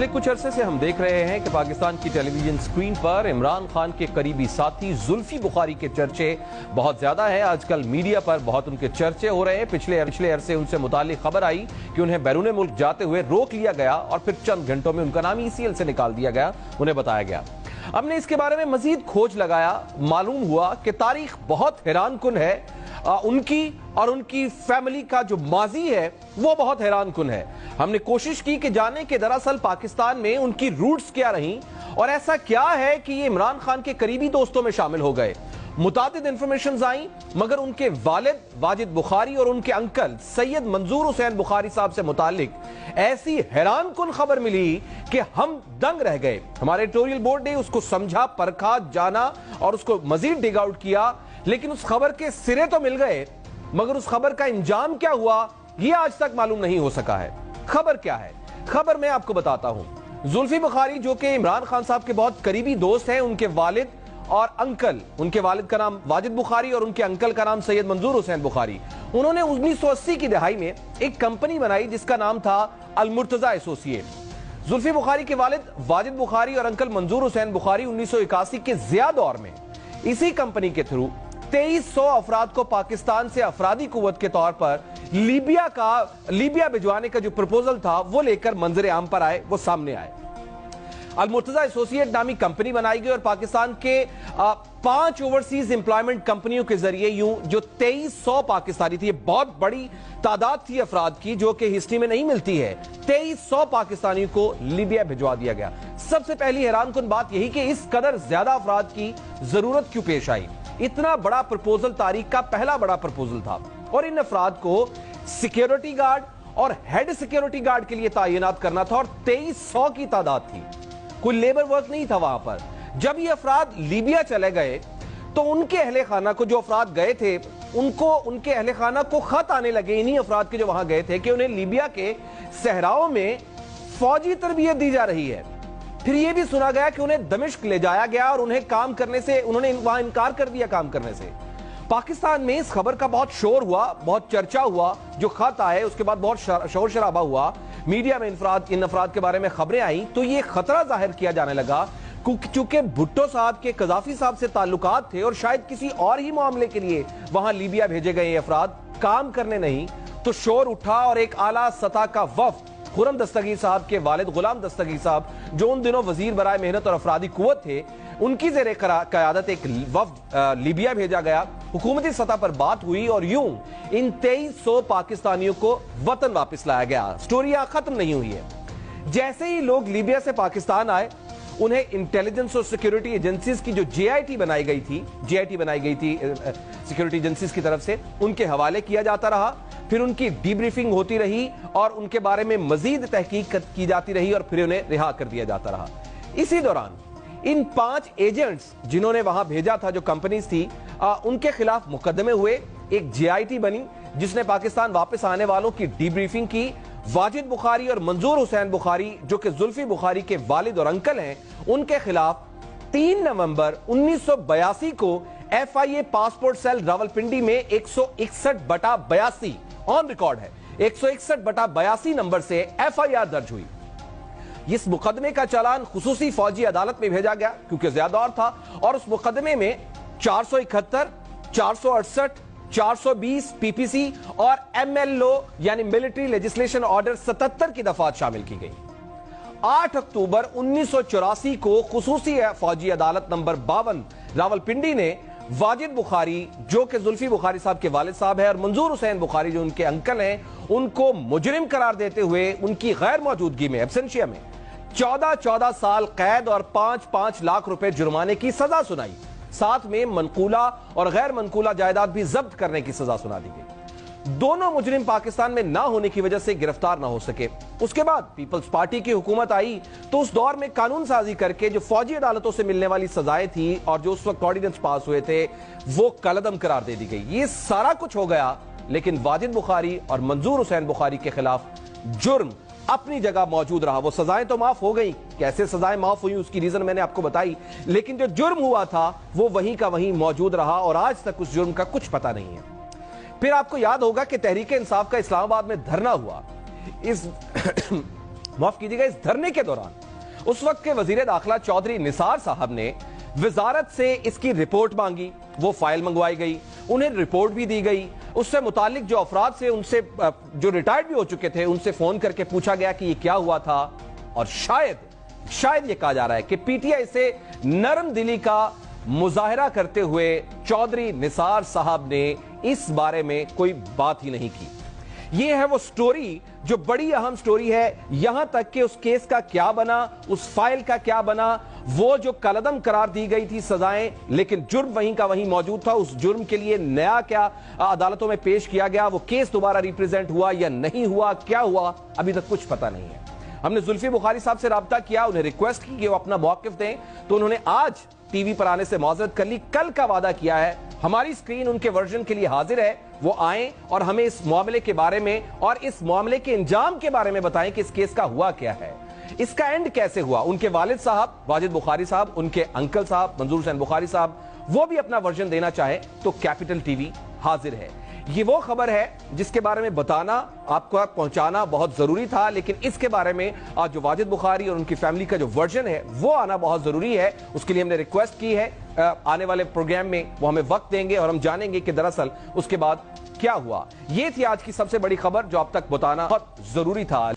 पिछले कुछ अरसे से हम देख रहे हैं कि पाकिस्तान की टेलीविजन स्क्रीन पर इमरान खान के करीबी साथी जुल्फी बुखारी के चर्चे बहुत ज्यादा हैं। आजकल मीडिया पर बहुत उनके चर्चे हो रहे हैं। पिछले अरसे उनसे मुताल्लिक खबर आई कि उन्हें बैरून मुल्क जाते हुए रोक लिया गया और फिर चंद घंटों में उनका नाम ECL से निकाल दिया गया, उन्हें बताया गया। हमने इसके बारे में मजीद खोज लगाया, मालूम हुआ कि तारीख बहुत हैरानकुन है। उनकी और उनकी फैमिली का जो माजी है वो बहुत हैरानकुन है। हमने कोशिश की कि जाने कि दरअसल पाकिस्तान में उनकी रूट्स क्या रहीं और ऐसा क्या है कि ये इमरान खान के करीबी दोस्तों में शामिल हो गए। मुतादिद इंफॉर्मेशंस आई, मगर उनके वालिद वाजिद बुखारी और उनके अंकल सैयद मंजूर हुसैन बुखारी साहब से मुतालिक ऐसी हैरानकुन खबर मिली कि हम दंग रह गए। हमारे एडिटोरियल बोर्ड ने उसको समझा, परखा, जाना और उसको मजीद डिग आउट किया, लेकिन उस खबर के सिरे तो मिल गए, मगर उस खबर का इंजाम क्या हुआ ये आज तक मालूम नहीं हो सका है। खबर क्या है? खबर मैं आपको बताता हूं। जुल्फी बुखारी जो कि इमरान खान साहब के बहुत करीबी दोस्त हैं, उनके वालिद और अंकल, उनके वालिद का नाम वाजिद बुखारी और उनके अंकल का नाम सैयद मंजूर हुसैन बुखारी, उन्होंने 1980 की दहाई में एक कंपनी बनाई जिसका नाम था अल-मुर्तजा एसोसिएट। जुल्फी बुखारी के वालिद वाजिद बुखारी और अंकल मंजूर हुसैन बुखारी 1981 के ज़िया दौर में इसी कंपनी के थ्रू 2300 अफराद को पाकिस्तान से अफरादी कुव्वत के तौर पर लीबिया भिजवाने का जो प्रपोजल था वो लेकर मंजर आम पर आए, वो सामने आए। अल-मुर्तजा एसोसिएट नामी कंपनी बनाई गई और पाकिस्तान के 5 ओवरसीज एम्प्लॉयमेंट कंपनियों के जरिए यूं जो 2300 पाकिस्तानी थी, बहुत बड़ी तादाद थी अफराद की जो कि हिस्ट्री में नहीं मिलती है, 2300 पाकिस्तानियों को लीबिया भिजवा दिया गया। सबसे पहली हैरानकुन बात यही कि इस कदर ज्यादा अफराद की जरूरत क्यों पेश आई। इतना बड़ा प्रपोजल तारीख का पहला बड़ा प्रपोजल था और इन अफराद को सिक्योरिटी गार्ड और हेड सिक्योरिटी गार्ड के लिए तैनात करना था और 2300 की तादाद थी, कोई लेबर वर्क नहीं था वहां पर। जब ये अफराद लीबिया चले गए तो उनके अहले खाना को, जो अफराद गए थे उनको, उनके अहले खाना को खत आने लगे इन्हीं अफराद के जो वहां गए थे कि उन्हें लीबिया के सहराओं में फौजी तरबियत दी जा रही है। फिर यह भी सुना गया कि उन्हें दमिश्क ले जाया गया और उन्हें काम करने से, उन्होंने वहां इनकार कर दिया काम करने से। पाकिस्तान में इस खबर का बहुत शोर हुआ, बहुत चर्चा हुआ। जो खत आए उसके बाद बहुत शोर शराबा हुआ, मीडिया में इन अफराद के बारे में खबरें आई, तो ये खतरा जाहिर किया जाने लगा चूंकि भुट्टो साहब के कजाफी साहब से ताल्लुकात थे और शायद किसी और ही मामले के लिए वहां लीबिया भेजे गए अफराद, काम करने नहीं। तो शोर उठा और एक आला सतह का वफ्द खुर्रम दस्तगीर साहब के वालिद गुलाम दस्तगीर साहब, जो उन दिनों वजीर बराए मेहनत और अफरादी कुव्वत थे, उनकी ज़ेरे क़यादत एक वफ्द लीबिया भेजा गया। हुकूमती सतह पर बात हुई और यूं इन 2300 पाकिस्तानियों को वतन वापस लाया गया। स्टोरी खत्म नहीं हुई है। जैसे ही लोग लीबिया से पाकिस्तान आए, उन्हें इंटेलिजेंस और सिक्योरिटी एजेंसीज की जो JIT बनाई गई थी सिक्योरिटी एजेंसीज की तरफ से, उनके हवाले किया जाता रहा। फिर उनकी डीब्रीफिंग होती रही और उनके बारे में मजीद तहकीक की जाती रही और फिर उन्हें रिहा कर दिया जाता रहा। इसी दौरान इन 5 एजेंट्स जिन्होंने वहां भेजा था, जो कंपनीज थी, उनके खिलाफ मुकदमे हुए। एक JIT बनी जिसने पाकिस्तान वापस आने वालों की डीब्रीफिंग की। वाजिद बुखारी और मंजूर हुसैन बुखारी जो कि जुल्फी बुखारी के वालिद और अंकल हैं, उनके खिलाफ 3 नवंबर 1982 को FIA पासपोर्ट सेल रावलपिंडी में 161/82 ऑन रिकॉर्ड है, 161/82 नंबर से FIR दर्ज हुई। इस मुकदमे का चालान खुसूसी फौजी अदालत में भेजा गया क्योंकि ज्यादा दौर था और उस मुकदमे में 471, 468, 420 PPC और MLO यानी मिलिट्री लेजिस्लेशन ऑर्डर 77 की दफात शामिल की गई। 8 अक्टूबर 1984 को खुसूसी फौजी अदालत नंबर 52 रावलपिंडी ने वाजिद बुखारी जो कि जुल्फी बुखारी साहब के वालिद साहब है और मंजूर हुसैन बुखारी जो उनके अंकल हैं, उनको मुजरिम करार देते हुए उनकी गैर मौजूदगी में, एब्सेंशिया में 14 साल कैद और 5-5 लाख रुपए जुर्माने की सजा सुनाई। साथ में मनकूला और गैर मनकूला जायदाद भी जब्त करने की सजा सुना दी गई। दोनों मुजरिम पाकिस्तान में ना होने की वजह से गिरफ्तार ना हो सके। उसके बाद पीपल्स पार्टी की हुकूमत आई तो उस दौर में कानून साजी करके जो फौजी अदालतों से मिलने वाली सजाएं थी और जो उस वक्त ऑर्डिनेंस पास हुए थे, वो कलअदम करार दे दी गई। ये सारा कुछ हो गया, लेकिन वाजिद बुखारी और मंजूर हुसैन बुखारी के खिलाफ जुर्म अपनी जगह मौजूद रहा। वो सजाएं तो माफ हो गई, कैसे सजाएं माफ हुई उसकी रीजन मैंने आपको बताई, लेकिन जो जुर्म हुआ था वो वहीं का वहीं मौजूद रहा और आज तक उस जुर्म का कुछ पता नहीं है। फिर आपको याद होगा कि तहरीक इंसाफ का इस्लामाबाद में धरना हुआ। इस माफ कीजिएगा इस धरने के दौरान उस वक्त के वजीर दाखिला चौधरी निसार साहब ने वजारत से इसकी रिपोर्ट मांगी, वो फाइल मंगवाई गई, उन्हें रिपोर्ट भी दी गई। उससे मुतालिक जो अफराद से उनसे जो रिटायर्ड भी हो चुके थे उनसे फोन करके पूछा गया कि ये क्या हुआ था। और शायद ये कहा जा रहा है कि पीटीआई से नरम दिली का मुजाहरा करते हुए चौधरी निसार साहब ने इस बारे में कोई बात ही नहीं की। ये है वो स्टोरी जो बड़ी अहम स्टोरी है, यहां तक कि उस केस का क्या बना, उस फाइल का क्या बना, वो जो कलअदम करार दी गई थी सजाएं, लेकिन जुर्म वहीं का वहीं मौजूद था। उस जुर्म के लिए नया क्या अदालतों में पेश किया गया, वो केस दोबारा रिप्रेजेंट हुआ या नहीं हुआ, क्या हुआ, अभी तक कुछ पता नहीं है। हमने जुल्फी बुखारी साहब से राब्ता किया, उन्हें रिक्वेस्ट की कि वो अपना मौकिफ दें, तो उन्होंने आज टीवी पर आने से मौजरत कर ली। कल का वादा किया है, हमारी स्क्रीन उनके वर्जन के लिए हाजिर है, वो आए और हमें इस मामले के बारे में और इस मामले के इंजाम के बारे में बताएं कि इस केस का हुआ क्या है, इसका एंड कैसे हुआ। उनके वालिद साहब वाजिद बुखारी साहब, उनके अंकल साहब मंजूर हुसैन बुखारी साहब, वो भी अपना वर्जन देना चाहे तो कैपिटल टीवी हाजिर है। ये वो खबर है जिसके बारे में बताना, आपको पहुंचाना बहुत जरूरी था, लेकिन इसके बारे में आज जो वाजिद बुखारी और उनकी फैमिली का जो वर्जन है वो आना बहुत जरूरी है। उसके लिए हमने रिक्वेस्ट की है, आने वाले प्रोग्राम में वो हमें वक्त देंगे और हम जानेंगे कि दरअसल उसके बाद क्या हुआ। ये थी आज की सबसे बड़ी खबर जो अब तक बताना बहुत जरूरी था।